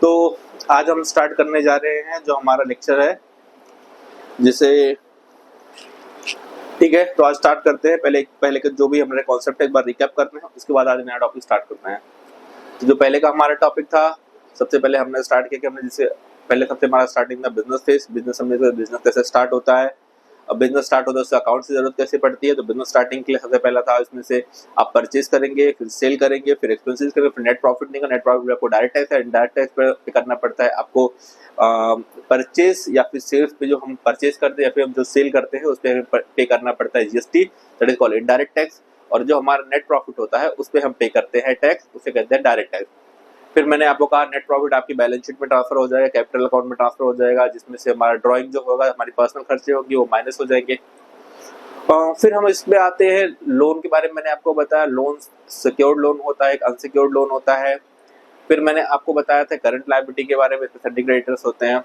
तो आज हम स्टार्ट करने जा रहे हैं जो हमारा लेक्चर है, जिसे ठीक है। तो आज स्टार्ट करते हैं। पहले के जो भी हमारे कॉन्सेप्ट है एक बार रिकैप करते हैं, उसके बाद आज नया टॉपिक स्टार्ट करते हैं। तो जो पहले का हमारा टॉपिक था, सबसे पहले हमने स्टार्ट किया कि हमने जिसे पहले सबसे हमारा स्टार्टिंग था बिजनेस फेस। बिजनेस हमने बिजनेस कैसे स्टार्ट होता है, अब बिजनेस स्टार्ट होता है उससे अकाउंट की जरूरत कैसे पड़ती है। तो बिजनेस स्टार्टिंग के लिए सबसे पहला था, इसमें से आप परचेज करेंगे, फिर सेल करेंगे, फिर एक्सपेंसेस करेंगे, फिर नेट प्रॉफिट निकलेगा। नेट प्रॉफिट आपको डायरेक्ट टैक्स है, इनडायरेक्ट टैक्स पे करना पड़ता है आपको। परचेज या फिर सेल्स पे जो हम परचेज करते हैं या फिर हम जो सेल करते हैं उस पे हमें पे करना पड़ता है GST, that is called indirect tax. और जो हमारा नेट प्रॉफिट होता है उस पे हम पे करते हैं टैक्स, उसे कहते हैं डायरेक्ट टैक्स। फिर मैंने आपको कहा नेट प्रॉफिट आपकी बैलेंस शीट में ट्रांसफर हो जाएगा, कैपिटल अकाउंट में ट्रांसफर हो जाएगा, जिसमें से हमारा ड्राइंग जो होगा, हमारी पर्सनल खर्चे होंगी वो माइनस हो जाएंगे। फिर हम इसमें आते हैं लोन के बारे में। मैंने आपको बताया लोन सिक्योर्ड लोन होता है, एक अनसिक्योर्ड लोन होता है। फिर मैंने आपको बताया था करंट लायबिलिटी के बारे में, सिंडिकेट क्रेडिटर्स होते हैं।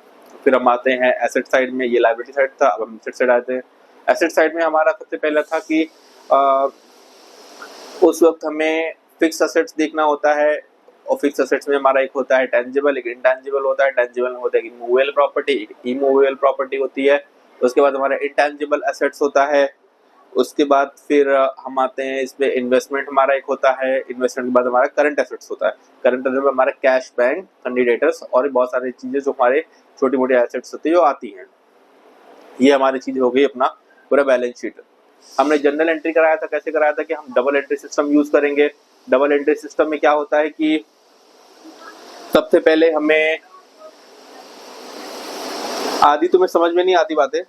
फिर हम आते हैं एसेट साइड में, ये लायबिलिटी साइड था, अब हम एसेट साइड आते हैं। एसेट साइड में हमारा सबसे पहला था कि उस वक्त हमें फिक्स असेट्स देखना होता है, और फिक्स असेट्स में हमारा एक होता है टेंजिबल, एक इंटेंजिबल होता है। टेंजिबल होता है इमूवेबल प्रॉपर्टी, एक इमूवेबल प्रॉपर्टी होती है। उसके बाद हमारा इंटेंजिबल असेट्स होता है। उसके बाद फिर हम आते हैं इसमें इन्वेस्टमेंट हमारा एक होता है। इन्वेस्टमेंट के बाद हमारा करंट एसेट्स होता है। करंट एसेट में हमारा कैश, बैंक, फंडी डेटर्स और बहुत सारी चीजें जो हमारे छोटी मोटी एसेट्स होती है जो आती हैं। ये हमारी चीज हो गई अपना पूरा बैलेंस शीट। हमने जनरल एंट्री कराया था, कैसे कराया था कि हम डबल एंट्री सिस्टम यूज करेंगे। डबल एंट्री सिस्टम में क्या होता है कि सबसे पहले हमें आधी तुम्हें समझ में नहीं आती बातें,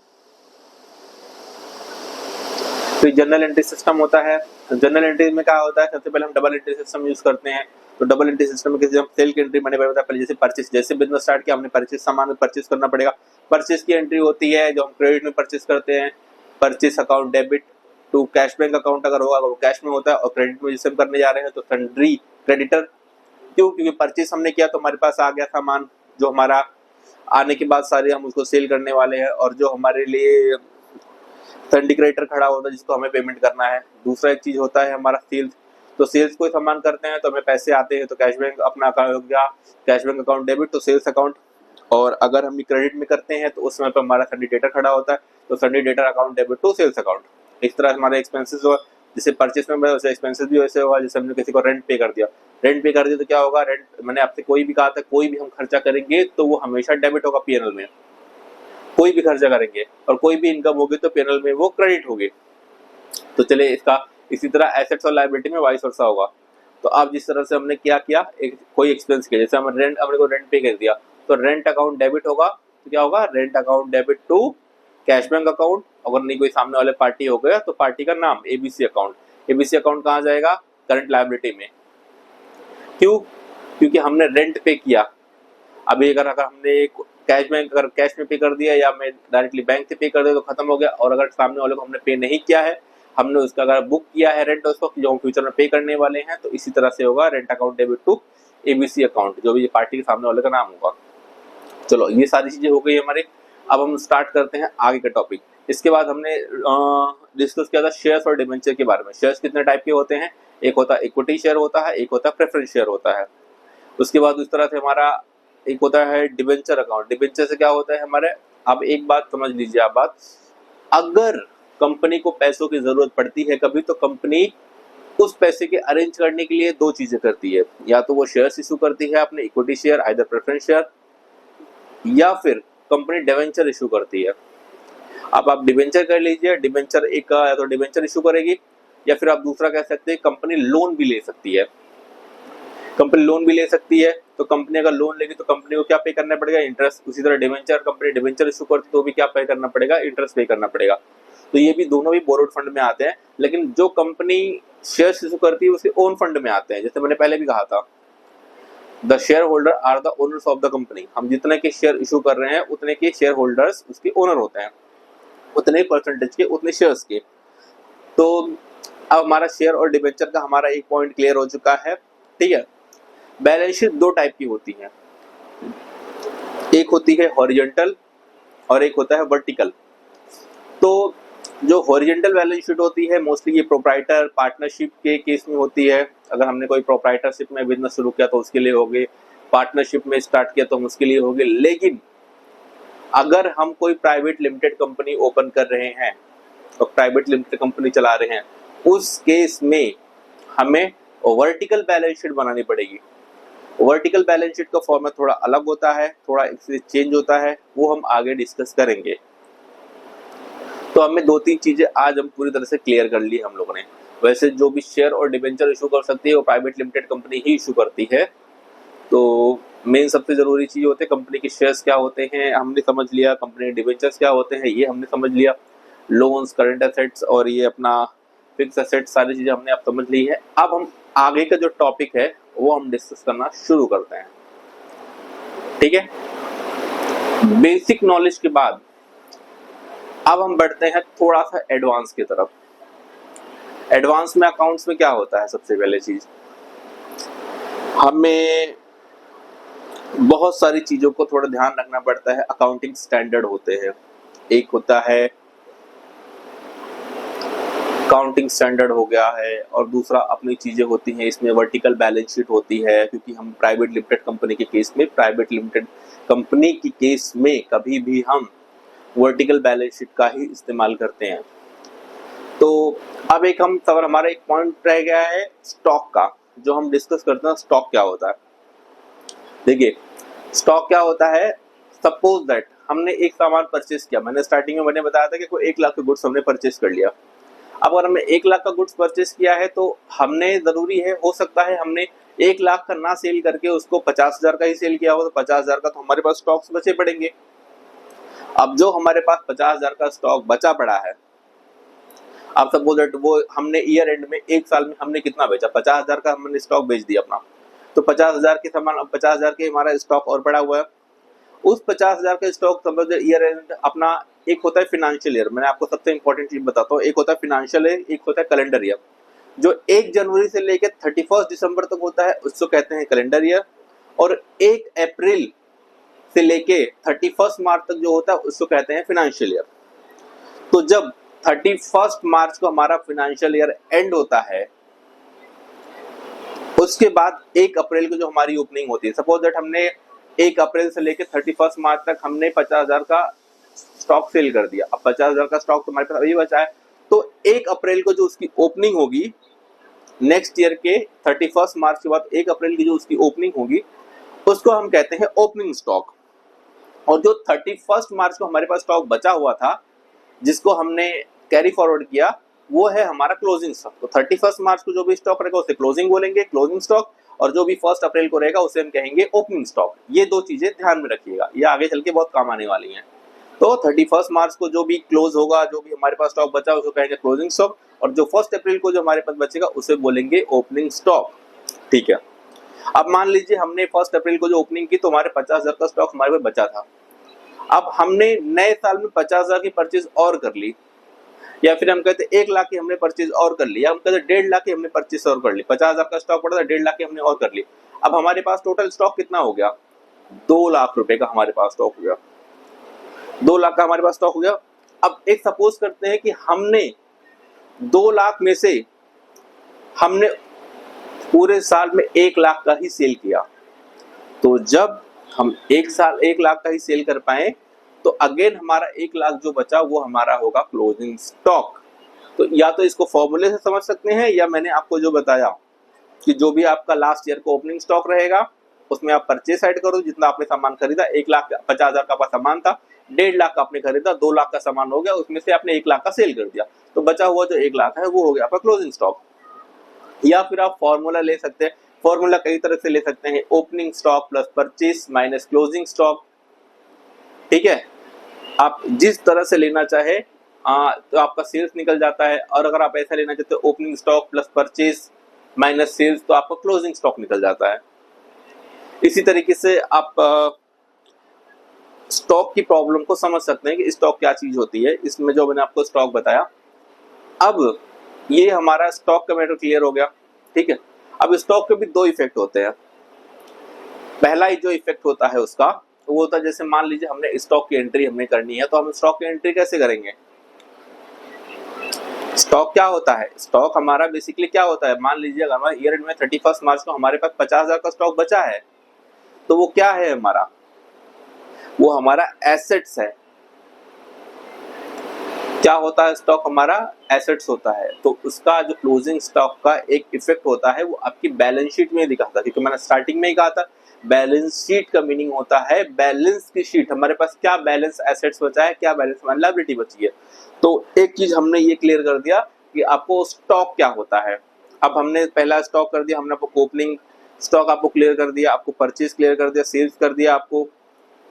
तो जनरल एंट्री सिस्टम होता है। जनरल एंट्री में क्या होता है, सबसे पहले हम डबल एंट्री सिस्टम यूज करते हैं। तो डबल एंट्री सिस्टम में किसी हम सेल की एंट्री मैंने बताया पहले, जैसे परचेस, जैसे बिजनेस स्टार्ट किया हमने परचेस सामान परचेस करना पड़ेगा। परचेस की एंट्री होती है जो हम क्रेडिट में परचेस करते हैं, purchase account debit to cash bank account अगर होगा, अगर वो कैश में होता है। और क्रेडिट में जिसे हम करने जा रहे हैं तो सन्ड्री क्रेडिटर, क्यों? क्योंकि परचेस हमने किया तो हमारे पास आ गया सामान, जो हमारा आने के बाद सारे हम उसको सेल करने वाले हैं, और जो हमारे लिए सिंडिकेटर खड़ा होता है जिसको हमें पेमेंट करना है। दूसरा एक चीज होता है हमारा सेल्स। तो सेल्स कोई सामान करते हैं तो हमें पैसे आते हैं, तो कैश बैंक अपना अकाउंट हो गया, कैश बैंक अकाउंट डेबिट तो सेल्स अकाउंट। और अगर हम क्रेडिट में करते हैं तो उस समय पर हमारा सिंडिकेटर खड़ा होता है, तो syndicator account debit to sales account. इस तरह हमारे एक्सपेंसेस हो, जैसे परचेस में वैसे एक्सपेंसेस भी वैसे होगा। जैसे हमने किसी को रेंट पे कर दिया, रेंट पे कर दिया तो क्या होगा, रेंट मैंने आपसे कोई भी कहा था, कोई भी हम खर्चा करेंगे तो वो हमेशा डेबिट होगा पीएनएल में। कोई भी खर्चा करेंगे और कोई भी इनकम होगी तो पीएनएल में वो क्रेडिट होगी। तो चलिए इसका इसी तरह एसेट्स और लायबिलिटी में वाइस वर्सा होगा। तो अब जिस तरह से हमने क्या किया, एक कोई एक्सपेंस किया, जैसे हमने रेंट, अपने को रेंट पे कर दिया तो रेंट अकाउंट डेबिट होगा। तो क्या होगा, rent account debit to cash bank account. अगर नहीं कोई सामने वाले पार्टी हो गया तो पार्टी का नाम एबीसी अकाउंट। एबीसी अकाउंट कहाँ जाएगा, करंट लायबिलिटी में। क्यों? क्योंकि हमने रेंट पे किया। अभी अगर हमने कैश बैंक अगर कैश में पे कर दिया या मैं डायरेक्टली बैंक से पे कर दिया तो खत्म हो गया। और अगर सामने वाले को हमने पे नहीं किया है, हमने उसका अगर बुक किया है रेंट उसको जो हम फ्यूचर में पे करने वाले हैं, तो इसी तरह से होगा rent account debit to ABC account, जो भी पार्टी के सामने वाले का नाम होगा। चलो ये सारी चीजें हो गई हमारे। अब हम स्टार्ट करते हैं आगे का टॉपिक। इसके बाद हमने डिस्कस किया था शेयर्स और डिबेंचर के बारे में। शेयर्स कितने टाइप के होते हैं, एक होता है इक्विटी शेयर होता है, एक होता है प्रेफरेंस शेयर होता है। उसके बाद उस तरह से हमारा एक होता है डिबेंचर अकाउंट। डिबेंचर से क्या होता है हमारे, अब एक बात समझ लीजिए आप बात, अगर कंपनी को पैसों की जरूरत पड़ती है कभी, तो कंपनी उस पैसे के अरेंज करने के लिए दो चीजें करती है। या तो वो शेयर्स इशू करती है अपने equity share, either preference share, या फिर कंपनी डिबेंचर इशू करती है। अब आप डिबेंचर कर लीजिए, डिबेंचर एक या तो डिबेंचर इशू करेगी, या फिर आप दूसरा कह सकते हैं कंपनी लोन भी ले सकती है। कंपनी लोन भी ले सकती है, तो कंपनी अगर लोन लेगी तो कंपनी को क्या पे करना पड़ेगा, इंटरेस्ट। उसी तरह डिबेंचर, कंपनी डिबेंचर इशू करती तो भी क्या पे करना पड़ेगा, इंटरेस्ट पे करना पड़ेगा। तो ये भी दोनों भी बोरोड फंड में आते हैं। लेकिन जो कंपनी शेयर्स इशू करती है उसके ओन फंड में आते हैं। जैसे मैंने पहले भी कहा था, the shareholder are the owners of the company. हम जितने के शेयर इशू कर रहे हैं उतने के शेयर होल्डर्स उसके ओनर होते हैं, उतने परसेंटेज के, उतने शेयर्स के। तो अब हमारा शेयर और डिबेंचर का हमारा एक पॉइंट क्लियर हो चुका है, ठीक है। बैलेंस शीट दो टाइप की होती है, एक होती है हॉरिजॉन्टल और एक होता है वर्टिकल। तो जो हॉरिजॉन्टल बैलेंस शीट होती है मोस्टली ये प्रोप्राइटर पार्टनरशिप के केस में होती है। अगर हमने कोई प्रोप्राइटरशिप में बिजनेस शुरू किया तो उसके लिए होगी। पार्टनरशिप में स्टार्ट किया तो मुश्किल ही होगी, लेकिन अगर हम कोई प्राइवेट लिमिटेड कंपनी ओपन कर रहे हैं और प्राइवेट लिमिटेड कंपनी चला रहे हैं, उस केस में हमें वर्टिकल बैलेंस शीट बनानी पड़ेगी। वर्टिकल बैलेंस शीट का फॉर्मेट थोड़ा अलग होता है, थोड़ा इससे चेंज होता है, वो हम आगे डिस्कस करेंगे। तो हमें 2-3 चीजें आज हम पूरी तरह से क्लियर कर ली हम लोगों ने। वैसे जो भी शेयर और डिबेंचर इशू कर सकती है वो प्राइवेट लिमिटेड कंपनी ही इशू करती है। तो मेन सबसे जरूरी चीज होते हैं कंपनी के शेयर्स क्या होते हैं हमने समझ लिया, कंपनी के डिबेंचर्स क्या होते हैं ये हमने समझ लिया, लोन्स, करंट एसेट्स और ये अपना फिक्स एसेट्स, सारी चीजें हमने अब समझ ली है। अब हम आगे का जो टॉपिक है वो हम डिस्कस करना शुरू करते हैं। ठीक है, बेसिक नॉलेज के बाद अब हम बढ़ते हैं थोड़ा सा एडवांस की तरफ। एडवांस में अकाउंट्स में क्या होता है, सबसे पहले चीज हमें बहुत सारी चीजों को थोड़ा ध्यान रखना पड़ता है। अकाउंटिंग स्टैंडर्ड होते हैं, एक होता है अकाउंटिंग स्टैंडर्ड हो गया है, और दूसरा अपनी चीजें होती हैं। इसमें वर्टिकल बैलेंस शीट होती है, क्योंकि हम प्राइवेट लिमिटेड कंपनी के केस में, प्राइवेट लिमिटेड कंपनी की केस में कभी भी हम वर्टिकल बैलेंस शीट का ही इस्तेमाल करते हैं। तो अब एक हम सवाल, हमारा एक पॉइंट रह गया है स्टॉक का, जो हम डिस्कस करते हैं स्टॉक क्या होता है। देखिए स्टॉक क्या होता है, सपोज दैट हमने एक सामान परचेस किया, मैंने स्टार्टिंग में बताया था कि कोई 1 लाख का गुड्स हमने परचेस कर लिया। अब अगर हमने 1 लाख का गुड्स परचेस किया है तो हमने, जरूरी है, हो सकता है हमने 1 लाख का ना सेल करके उसको 50,000 का ही सेल किया हो, तो 50,000 का तो हमारे पास स्टॉक्स बचे पड़ेंगे। अब जो हमारे पास 50,000 का स्टॉक बचा पड़ा है, अब सपोज दैट वो हमने ईयर एंड में, एक साल में हमने कितना बेचा, 50,000 का हमने स्टॉक बेच दिया अपना, तो 50,000 के समान 50,000 के हमारा स्टॉक और पड़ा हुआ है। उस 50,000 का स्टॉक समझ ईयर एंड अपना, एक होता है फिनेंशियल ईयर, मैंने आपको सबसे इंपॉर्टेंट चीज बताता हूँ, एक होता है फिनेंशियल ईयर, एक होता है कैलेंडर ईयर। जो 1 जनवरी से लेकर 31 दिसंबर तक होता है उसको कहते हैं कैलेंडर ईयर, और 1 अप्रैल से लेके 31 मार्च तक जो होता है उसको कहते हैं फिनेंशियल ईयर। तो जब 31 मार्च को हमारा फिनेंशियल ईयर एंड होता है, उसके बाद 1 अप्रैल को जो हमारी ओपनिंग होती है, सपोज दैट हमने 1 अप्रैल से लेकर 31 मार्च तक हमने 50,000 का स्टॉक सेल कर दिया। अब 50,000 का स्टॉक तुम्हारे पास अभी बचा है, तो 1 अप्रैल को जो उसकी ओपनिंग होगी, नेक्स्ट ईयर के 31 मार्च के बाद 1 अप्रैल की जो उसकी ओपनिंग होगी, उसको हम कहते हैं ओपनिंग स्टॉक। और जो 31 मार्च को हमारे पास स्टॉक बचा हुआ था, जिसको हमने कैरी फॉरवर्ड किया, वो है हमारा क्लोजिंग स्टॉक। तो 31 मार्च को जो भी स्टॉक रहेगा उसे क्लोजिंग बोलेंगे, क्लोजिंग स्टॉक, और जो भी 1 अप्रैल को रहेगा उसे हम कहेंगे ओपनिंग स्टॉक। ये 2 चीजें ध्यान में रखिएगा, ये आगे चल के बहुत काम आने वाली हैं। तो 31 मार्च को जो भी क्लोज होगा, जो भी हमारे पास स्टॉक बचा उसको कहेंगे क्लोजिंग स्टॉक, और जो 1 अप्रैल को जो हमारे पास बचेगा उसे बोलेंगे ओपनिंग स्टॉक। ठीक है, अब मान लीजिए हमने 1 अप्रैल को जो ओपनिंग की तो हमारे 50,000 का स्टॉक हमारे पास बचा था। अब हमने नए साल में 50,000 की परचेज और कर ली, या फिर हम कहते 1 लाख की हमने परचेज और कर ली, या हम कहते 1.5 लाख की हमने परचेज और कर ली। 50,000 का स्टॉक पड़ा था, 1.5 लाख की हमने और कर ली। अब हमारे पास टोटल स्टॉक कितना हो गया, 2 लाख रुपए का हमारे पास स्टॉक हो गया। 2 लाख का हमारे पास स्टॉक हो गया। अब एक सपोज करते हैं कि हमने 2 लाख में से हमने पूरे साल में 1 लाख का ही सेल किया। तो जब हम एक साल 1 लाख का ही सेल कर पाए, तो अगेन हमारा 1 लाख जो बचा वो हमारा होगा क्लोजिंग स्टॉक। तो या तो इसको फॉर्मूले से समझ सकते हैं, या मैंने आपको जो बताया कि जो भी आपका लास्ट ईयर का ओपनिंग स्टॉक रहेगा उसमें आप परचेज साइड करो, जितना आपने सामान खरीदा, 1,50,000 का सामान था, 1.5 लाख का आपने खरीदा, 2 लाख का सामान हो गया, उसमें से आपने 1 लाख का सेल कर दिया, तो बचा हुआ जो 1 लाख है वो हो गया आपका क्लोजिंग स्टॉक। या फिर आप फॉर्मूला ले सकते हैं, फॉर्मूला कई तरह से ले सकते हैं, opening stock plus purchase minus closing stock. ठीक है, आप जिस तरह से लेना चाहे तो आपका सेल्स निकल जाता है, और अगर आप ऐसा लेना चाहते हो opening stock plus purchase minus sales, तो आपका क्लोजिंग स्टॉक निकल जाता है। इसी तरीके से आप स्टॉक की प्रॉब्लम को समझ सकते हैं कि स्टॉक क्या चीज होती है। इसमें जो मैंने आपको स्टॉक बताया, अब ये हमारा स्टॉक का मैटर क्लियर हो गया। ठीक है, अब स्टॉक के भी 2 इफेक्ट होते हैं। पहला ही जो इफेक्ट होता है उसका, वो होता है जैसे मान लीजिए हमने स्टॉक की एंट्री हमने करनी है, तो हम स्टॉक की एंट्री कैसे करेंगे। स्टॉक क्या होता है, स्टॉक हमारा बेसिकली क्या होता है, मान लीजिए अगर हमारे ईयर एंड में 31 मार्च को हमारे पास 50,000 का स्टॉक बचा है, तो वो क्या है हमारा, वो हमारा एसेट्स है। क्या होता है स्टॉक, हमारा एसेट्स होता है। तो उसका जो क्लोजिंग स्टॉक का एक इफेक्ट होता है वो आपकी बैलेंस शीट में दिखा था, क्योंकि मैंने स्टार्टिंग में ही कहा था बैलेंस शीट का मीनिंग होता है बैलेंस की शीट, हमारे पास क्या बैलेंस एसेट्स बचा है, क्या बैलेंस हमारी लायबिलिटी बची है। तो एक चीज हमने ये क्लियर कर दिया कि आपको स्टॉक क्या होता है। अब हमने पहला स्टॉक कर दिया, हमने आपको ओपनिंग स्टॉक आपको क्लियर कर दिया, आपको परचेज क्लियर कर दिया, सेल्स कर दिया आपको,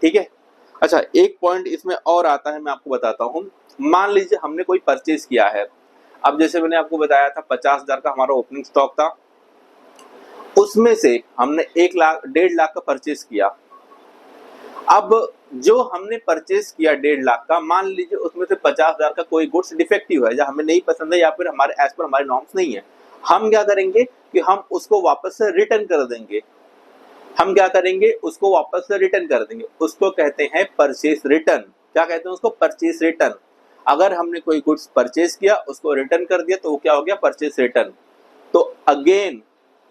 ठीक है। अच्छा, एक पॉइंट इसमें और आता है, मैं आपको बताता हूँ। मान लीजिए हमने कोई परचेज किया है, अब जैसे मैंने आपको बताया था 50,000 का हमारा ओपनिंग स्टॉक था, उसमें से हमने 1,00,000 का परचेज किया। अब जो हमने परचेज किया 1,50,000 का, मान लीजिए उसमें से 50,000 का कोई गुड्स डिफेक्टिव है या हमें नहीं पसंद है या फिर हमारे एज पर हमारे नॉर्म्स नहीं है, हम क्या करेंगे कि हम उसको वापस से रिटर्न कर देंगे। हम क्या करेंगे, उसको वापस से रिटर्न कर देंगे, उसको कहते हैं परचेज रिटर्न। क्या कहते हैं उसको, परचेज रिटर्न। अगर हमने कोई गुड्स परचेज किया उसको रिटर्न कर दिया तो वो क्या हो गया, परचेज रिटर्न। तो अगेन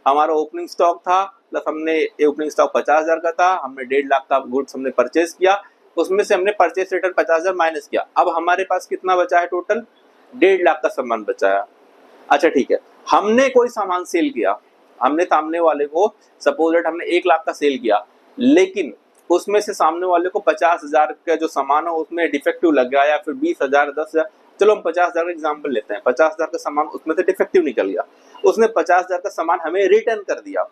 हमारा ओपनिंग स्टॉक था प्लस हमने ओपनिंग स्टॉक 50,000 का था, हमने 1,50,000 का गुड्स हमने परचेज किया, उसमें से हमने परचेज रिटर्न 50,000 माइनस किया। अब हमारे पास कितना बचा है, टोटल 1,50,000 का सामान बचा है। अच्छा ठीक है, हमने कोई सामान सेल किया, हमने सामने वाले को सपोज दैट हमने 1,00,000 का सेल किया, लेकिन उसमें से सामने वाले को 50,000 का जो सामान है उसमें डिफेक्टिव लग गया या फिर 20,000 10,000, चलो हम 50,000 का एग्जाम्पल लेते हैं, 50,000 का सामान उसमें से डिफेक्टिव निकल गया, उसने 50,000 का सामान हमें रिटर्न कर दिया।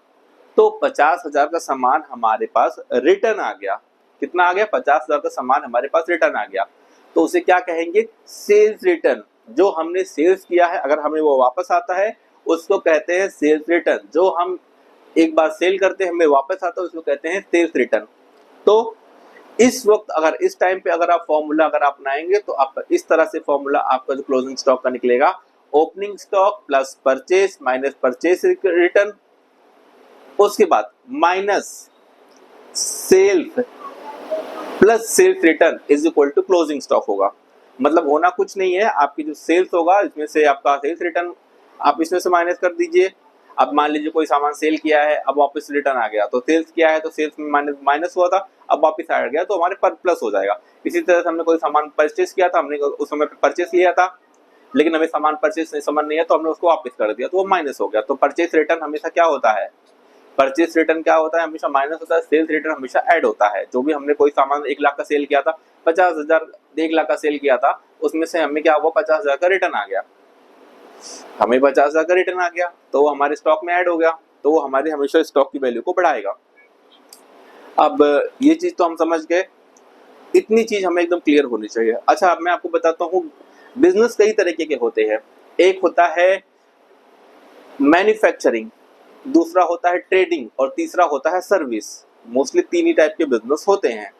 तो 50,000 का सामान हमारे पास रिटर्न आ गया। कितना आ गया, 50,000 का सामान हमारे पास रिटर्न आ गया। तो उसे क्या कहेंगे, सेल्स रिटर्न। जो हमने सेल्स किया है अगर हमें वो वापस आता है उसको कहते हैं सेल्स रिटर्न। जो हम एक बार सेल करते हैं हमें वापस आता है उसको कहते हैं सेल्स रिटर्न। तो इस वक्त अगर इस टाइम पे अगर आप फॉर्मूला अगर अपनाएंगे तो आप इस तरह से फॉर्मूला आपका जो क्लोजिंग स्टॉक का निकलेगा, opening stock plus purchase minus purchase return, उसके बाद minus sales plus sales return is equal to closing stock होगा। मतलब होना कुछ नहीं है, आपकी जो सेल्स होगा इसमें से आपका सेल्स रिटर्न आप इसमें से माइनस कर दीजिए। अब मान लीजिए कोई सामान सेल किया है, अब वापस रिटर्न आ गया, तो सेल्स किया है तो सेल्स में माइनस हुआ था, अब वापस आ गया तो हमारे पर प्लस हो जाएगा। इसी तरह से हमने कोई सामान परचेस किया था, हमने उस समय परचेस लिया था लेकिन हमें सामान परचेस समझ नहीं है तो हमने उसको वापस कर दिया तो वो माइनस हो गया। तो परचेस रिटर्न हमेशा क्या होता है, परचेस रिटर्न क्या होता है, हमेशा माइनस होता है, सेल्स रिटर्न हमेशा ऐड होता है। जो भी हमने कोई सामान 1,00,000 का सेल किया था, 50,000 1,00,000 का सेल किया था, उसमें से हमें क्या हुआ, 50,000 का रिटर्न आ गया, हमें 50,000 का रिटर्न आ गया तो वो हमारे स्टॉक में ऐड हो गया, तो वो हमारे हमेशा स्टॉक की वैल्यू को बढ़ाएगा। अब ये चीज तो हम समझ गए, इतनी चीज हमें एकदम क्लियर होनी चाहिए। अच्छा, अब मैं आपको बताता हूँ बिजनेस कई तरीके के होते हैं। एक होता है मैन्युफैक्चरिंग, दूसरा होता है ट्रेडिंग और तीसरा होता है सर्विस। मोस्टली तीन ही टाइप के बिजनेस होते हैं।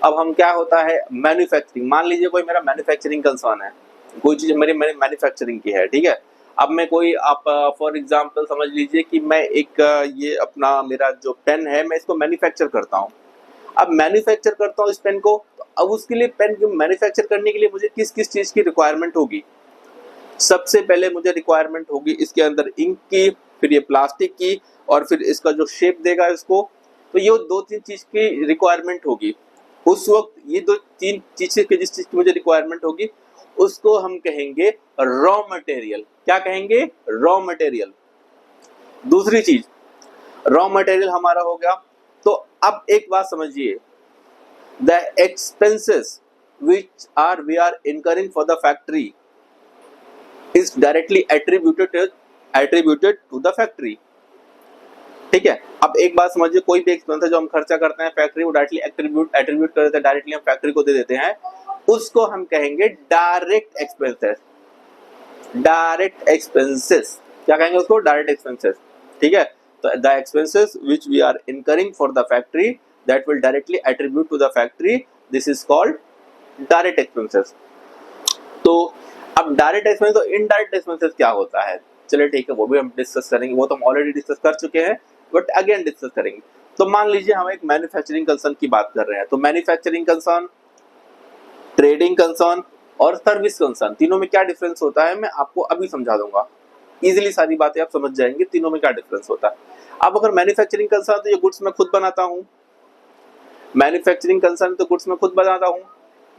अब हम क्या होता है मैन्युफैक्चरिंग, मान लीजिए कोई मेरा मैन्युफैक्चरिंग कंसर्न है, कोई चीज मेरे मैन्युफैक्चरिंग की है, ठीक है। अब मैं कोई आप फॉर एग्जांपल समझ लीजिए कि मैं एक ये अपना मेरा जो पेन है मैं इसको मैन्युफैक्चर करता हूँ। अब मैन्युफैक्चर करता हूँ इस पेन को, तो अब उसके लिए पेन को मैन्युफैक्चर करने के लिए मुझे किस किस चीज की रिक्वायरमेंट होगी। सबसे पहले मुझे रिक्वायरमेंट होगी इसके अंदर इंक की, फिर ये प्लास्टिक की और फिर इसका जो शेप देगा इसको। तो ये दो तीन चीज की रिक्वायरमेंट होगी। उस वक्त ये दो तीन चीजें की जिस चीज की मुझे रिक्वायरमेंट होगी उसको हम कहेंगे रॉ मटेरियल। क्या कहेंगे, रॉ मटेरियल। दूसरी चीज रॉ मटेरियल हमारा हो गया। तो अब एक बात समझिए, the expenses which we are incurring for the factory is directly attributed to the factory। ठीक है। अब एक बात समझिए, कोई भी एक्सपेंस है जो हम खर्चा करते हैं फैक्ट्री को डायरेक्टली एट्रीब्यूट कर देते हैं, डायरेक्टली हम फैक्ट्री को दे देते हैं, उसको हम कहेंगे डायरेक्ट एक्सपेंसेस। डायरेक्ट एक्सपेंसेस क्या कहेंगे उसको, डायरेक्ट एक्सपेंसेस। ठीक है। तो the expenses which we are incurring for the factory that will directly attribute to the factory, this is called direct expenses. तो अब डायरेक्ट एक्सपेंस तो इनडायरेक्ट एक्सपेंसेस क्या होता है, चलिए ठीक है वो भी हम डिस्कस करेंगे, वो तो हम ऑलरेडी डिस्कस कर चुके हैं बट अगेन डिस्कस करेंगे। तो मान लीजिए हम एक मैन्युफैक्चरिंग कंसर्न की बात कर रहे हैं, तो मैन्युफैक्चरिंग कंसर्न, ट्रेडिंग कंसर्न और सर्विस कंसर्न, तीनों में क्या डिफरेंस होता है मैं आपको अभी समझा दूंगा। इजीली सारी बातें आप समझ जाएंगे तीनों में क्या डिफरेंस होता है। अब अगर मैन्युफैक्चरिंग कंसर्न तो ये गुड्स मैं खुद बनाता हूँ, मैन्युफैक्चरिंग कंसर्न तो गुड्स मैं खुद बनाता हूँ।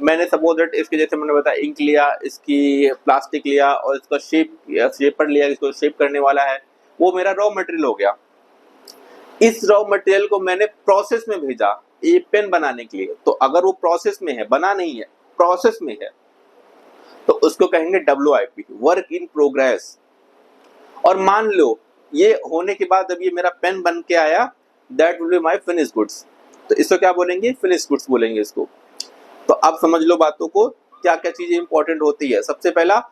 मैंने सपोज दैट इसके जैसे मैंने बताया इंक लिया, इसकी प्लास्टिक लिया और इसका शेपर लिया, इसको शेप करने वाला है, वो मेरा रॉ मटेरियल हो गया। इस रॉ मटेरियल को मैंने प्रोसेस में भेजा ये पेन बनाने के लिए, तो अगर वो प्रोसेस में है, बना नहीं है, प्रोसेस में है, तो उसको कहेंगे WIP, वर्क इन प्रोग्रेस। और मान लो ये होने के बाद अब ये मेरा पेन बन के आया, that will be my finish goods, तो इसको क्या बोलेंगे, फिनिश गुड्स बोलेंगे इसको। तो अब समझ लो बातों को, क्या क्या चीजें इंपॉर्टेंट होती है। सबसे पहला,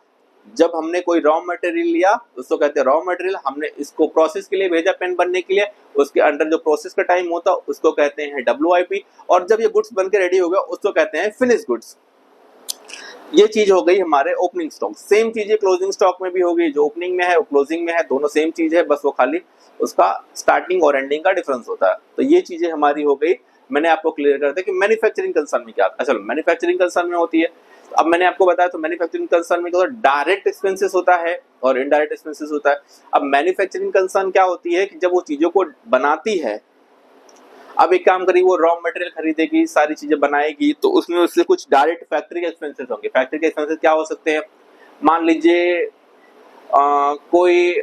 जब हमने कोई रॉ मटेरियल लिया उसको कहते हैं रॉ मटेरियल, हमने इसको प्रोसेस के लिए भेजा पेन बनने के लिए, उसके अंडर जो प्रोसेस का टाइम होता है उसको कहते हैं WIP, और जब ये गुड्स बन के रेडी हो गया उसको कहते हैं फिनिश गुड्स। ये चीज हो गई हमारे ओपनिंग स्टॉक। सेम चीजें क्लोजिंग स्टॉक में भी हो गई, जो ओपनिंग में है वो क्लोजिंग में है, दोनों सेम चीज है, बस वो खाली उसका स्टार्टिंग और एंडिंग का डिफरेंस होता है। तो ये चीजें हमारी हो गई। मैंने आपको क्लियर कर दिया कि मैन्युफैक्चरिंग कंसर्न में क्या आता है। चलो मैन्युफैक्चरिंग कंसर्न में होती है, अब मैंने आपको बताया तो मैन्युफैक्चरिंग कंसर्न में क्या होता है, डायरेक्ट एक्सपेंसेस होता है और इनडायरेक्ट एक्सपेंसेस होता है। अब मैन्युफैक्चरिंग कंसर्न क्या होती है कि जब वो चीजों को बनाती है, अब एक काम करिए, वो रॉ मटेरियल खरीदेगी, सारी चीजें बनाएगी, तो उसमें उससे कुछ डायरेक्ट फैक्ट्री के एक्सपेंसेस होंगे। फैक्ट्री के एक्सपेंसेस क्या हो सकते हैं, मान लीजिए कोई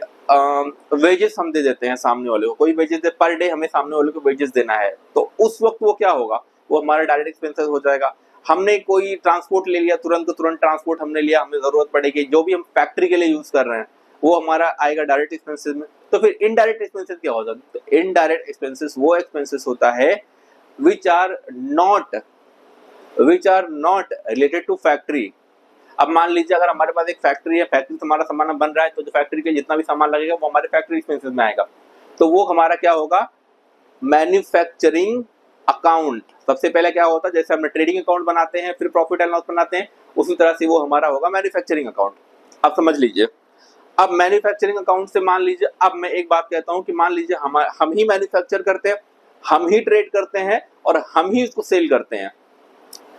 वेजेस हम दे देते हैं सामने वाले को, कोई वेजेस दे, पर डे हमें सामने वाले को वेजेस देना है, तो उस वक्त वो क्या होगा, वो हमारा डायरेक्ट एक्सपेंसेस हो जाएगा। हमने कोई ट्रांसपोर्ट ले लिया, तुरंत ट्रांसपोर्ट हमने लिया, हमें जरूरत पड़ेगी, जो भी हम फैक्ट्री के लिए यूज कर रहे हैं वो हमारा आएगा डायरेक्ट एक्सपेंसेस में। तो फिर इनडायरेक्ट एक्सपेंसेस क्या होता है, तो इनडायरेक्ट एक्सपेंसेस वो एक्सपेंसेस होता है which are not related to factory. अब मान लीजिए अगर हमारे पास एक फैक्ट्री है, फैक्ट्री से हमारा सामान बन रहा है, तो जो फैक्ट्री के जितना भी सामान लगेगा वो हमारे फैक्ट्री एक्सपेंसेस में आएगा, तो वो हमारा क्या होगा, मैन्युफैक्चरिंग अकाउंट। सबसे पहले क्या होता है, जैसे हमने ट्रेडिंग अकाउंट बनाते हैं फिर प्रॉफिट एंड लॉस बनाते हैं, उसी तरह से वो हमारा होगा मैन्युफैक्चरिंग अकाउंट। अब समझ लीजिए, अब मैन्युफैक्चरिंग अकाउंट से मान लीजिए, अब मैं एक बात कहता हूं कि मान लीजिए हम ही मैन्युफैक्चर करते हैं, हम ही ट्रेड करते हैं और हम ही उसको सेल करते हैं।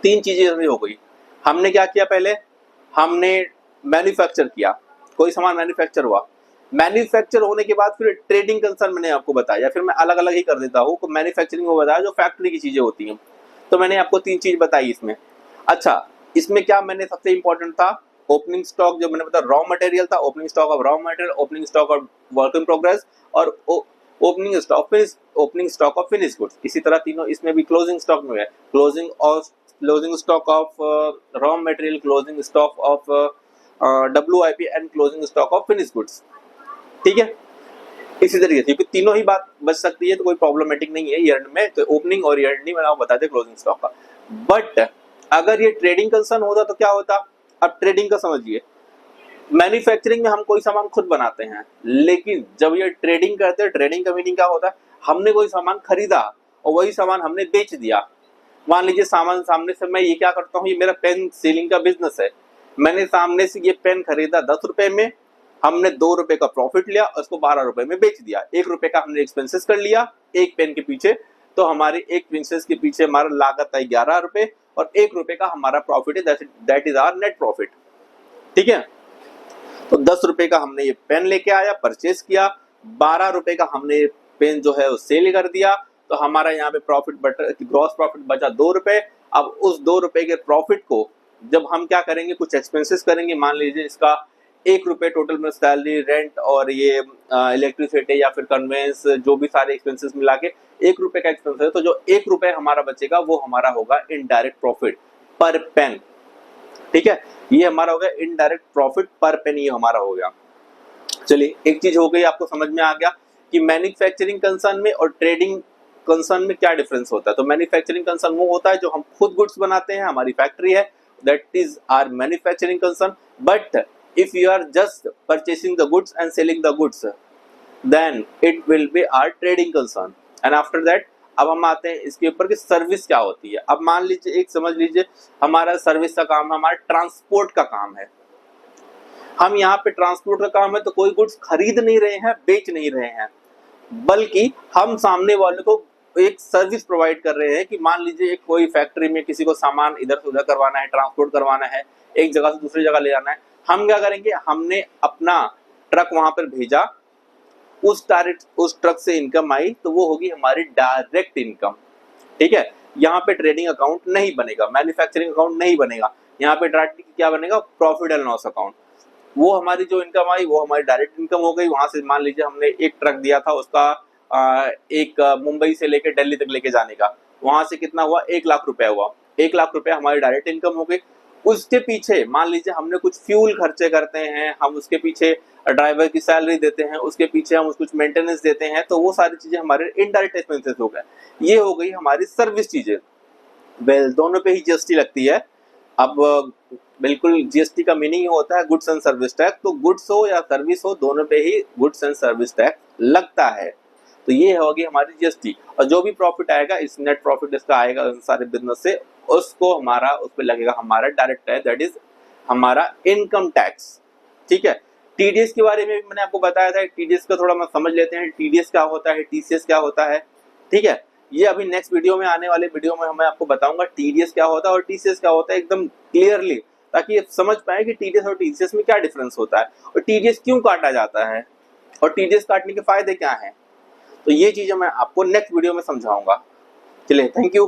तीन चीजें हो गई। हमने क्या किया, पहले हमने मैन्युफैक्चर किया, कोई सामान मैन्युफैक्चर हुआ, मैन्युफैक्चर होने के बाद फिर ट्रेडिंग कंसर्न मैंने आपको बताया, या फिर मैं अलग अलग ही कर देता हूँ, तो मैन्युफैक्चरिंग वो बताया जो फैक्ट्री की चीजें होती हैं। तो मैंने आपको तीन चीज बताई इसमें। अच्छा, इसमें क्या मैंने सबसे इंपॉर्टेंट था, ओपनिंग स्टॉक जो मैंने बताया रॉ मटेरियल था, opening stock of raw material, opening stock of work in progress और opening stock of finish goods. इसी तरह तीनों इसमें भी क्लोजिंग स्टॉक में है, closing stock of raw material, closing stock of WIP and closing stock of finish goods. ठीक है, इसी तरीके से तीनों ही बात बच सकती है, तो कोई प्रॉब्लमेटिक नहीं है ईयर में। तो ओपनिंग और ईयर एंडिंग मैंने आपको बता दिया क्लोजिंग स्टॉक का। बट अगर ये ट्रेडिंग कंसर्न होता तो क्या होता, अब ट्रेडिंग का समझिए, मैन्युफैक्चरिंग में हम कोई सामान खुद बनाते हैं, लेकिन जब ये ट्रेडिंग करते हैं, ट्रेडिंग का मीनिंग क्या होता है, हमने कोई सामान खरीदा और वही सामान हमने बेच दिया। मान लीजिए सामने से मैं ये क्या करता हूँ, ये मेरा पेन सेलिंग का बिजनेस है, मैंने सामने से ये पेन खरीदा 10 रुपए में, हमने 2 रुपए का प्रॉफिट लिया और उसको 12 रुपए में बेच दिया। 1 रुपए का हमने एक्सपेंसेस कर लिया एक पेन के पीछे, तो हमारे एक पेंसिल्स के पीछे हमारा लागत आई 11 रुपए और 1 रुपए का हमारा प्रॉफिट है, that is our net profit. ठीक है, तो 10 रुपए का हमने ये पेन लेके आया, परचेस किया, 12 रुपए का हमने पेन जो है वो सेल कर दिया, तो हमारा यहाँ पे ग्रॉस प्रॉफिट बचा 2 रुपए। अब उस 2 रुपए के प्रॉफिट को जब हम क्या करेंगे, कुछ एक्सपेंसेस करेंगे, मान लीजिए इसका 1 रुपए टोटल में सैलरी, रेंट और ये इलेक्ट्रिसिटी या फिर कन्वेंस, जो भी सारे एक्सपेंसेस मिला के 1 रुपए का एक्सपेंस है, तो जो 1 रुपए हमारा बचेगा वो हमारा होगा इनडायरेक्ट प्रॉफिट पर पेन। ठीक है, ये हमारा हो गया इनडायरेक्ट प्रॉफिट पर पेन, ये हमारा हो गया। चलिए, एक चीज हो गई, आपको समझ में आ गया कि मैन्युफैक्चरिंग कंसर्न में और ट्रेडिंग कंसर्न में क्या डिफरेंस होता है। तो मैन्युफैक्चरिंग कंसर्न वो होता है जो हम खुद गुड्स बनाते हैं, हमारी फैक्ट्री है, that is our manufacturing concern. But if you are just purchasing the goods and selling the goods, then it will be our trading concern. And after that, अब हम आते हैं इसके ऊपर कि सर्विस क्या होती है। अब मान लीजिए, एक समझ लीजिए, हमारा सर्विस का काम, हमारा ट्रांसपोर्ट का काम है, हम यहाँ पे ट्रांसपोर्ट का काम है, तो कोई गुड्स खरीद नहीं रहे हैं, बेच नहीं रहे हैं, बल्कि हम सामने वाले को एक सर्विस प्रोवाइड कर रहे हैं कि मान लीजिए एक कोई फैक्ट्री में किसी को सामान इधर से उधर करवाना है, ट्रांसपोर्ट करवाना है, एक जगह से दूसरी जगह ले जाना है, हम क्या करेंगे, हमने अपना ट्रक वहां पर भेजा, उस ट्रक से इनकम आई तो वो होगी हमारी डायरेक्ट इनकम। ठीक है, यहाँ पे ट्रेडिंग अकाउंट नहीं बनेगा, मैन्युफैक्चरिंग अकाउंट नहीं बनेगा, यहाँ पे डायरेक्ट क्या बनेगा, प्रॉफिट एंड लॉस अकाउंट। वो हमारी जो इनकम आई वो हमारी डायरेक्ट इनकम हो गई। वहां से मान लीजिए हमने एक ट्रक दिया था उसका एक मुंबई से लेकर दिल्ली तक लेके जाने का, वहां से कितना हुआ, 1 लाख रुपया हुआ। 1 लाख रुपया हमारी डायरेक्ट इनकम हो गई। उसके पीछे मान लीजिए हमने कुछ फ्यूल खर्चे करते हैं, हम उसके पीछे ड्राइवर की सैलरी देते हैं, उसके पीछे हम कुछ मेंटेनेंस देते हैं, तो वो सारी चीजें हमारे इनडायरेक्ट एक्सपेंसेस हो गए। ये हो गई हमारी सर्विस चीजें। वेल दोनों पे ही जीएसटी लगती है। अब बिल्कुल जीएसटी का मीनिंग होता है गुड्स एंड सर्विस टैक्स, तो गुड्स हो या सर्विस हो दोनों पे ही गुड्स एंड सर्विस टैक्स लगता है। तो ये होगी हमारी जीएसटी। और जो भी प्रॉफिट आएगा, इस नेट प्रॉफिट इसका आएगा इन सारे बिजनेस से, उसको हमारा उस पर लगेगा हमारा डायरेक्ट टैक्स, दैट इज हमारा इनकम टैक्स। ठीक है, टीडीएस के बारे में भी मैंने आपको बताया था। टीडीएस का थोड़ा हम समझ लेते हैं, टीडीएस क्या होता है, टीसीएस क्या होता है। ठीक है, ये अभी नेक्स्ट वीडियो में, आने वाले वीडियो में मैं आपको बताऊंगा टीडीएस क्या होता है और टीसीएस क्या होता है एकदम क्लियरली, ताकि आप समझ पाए कि टीडीएस और टीसीएस में क्या डिफरेंस होता है और टीडीएस क्यों काटा जाता है और टीडीएस काटने के फायदे क्या हैं। तो ये चीजें मैं आपको नेक्स्ट वीडियो में समझाऊंगा। चलिए, थैंक यू।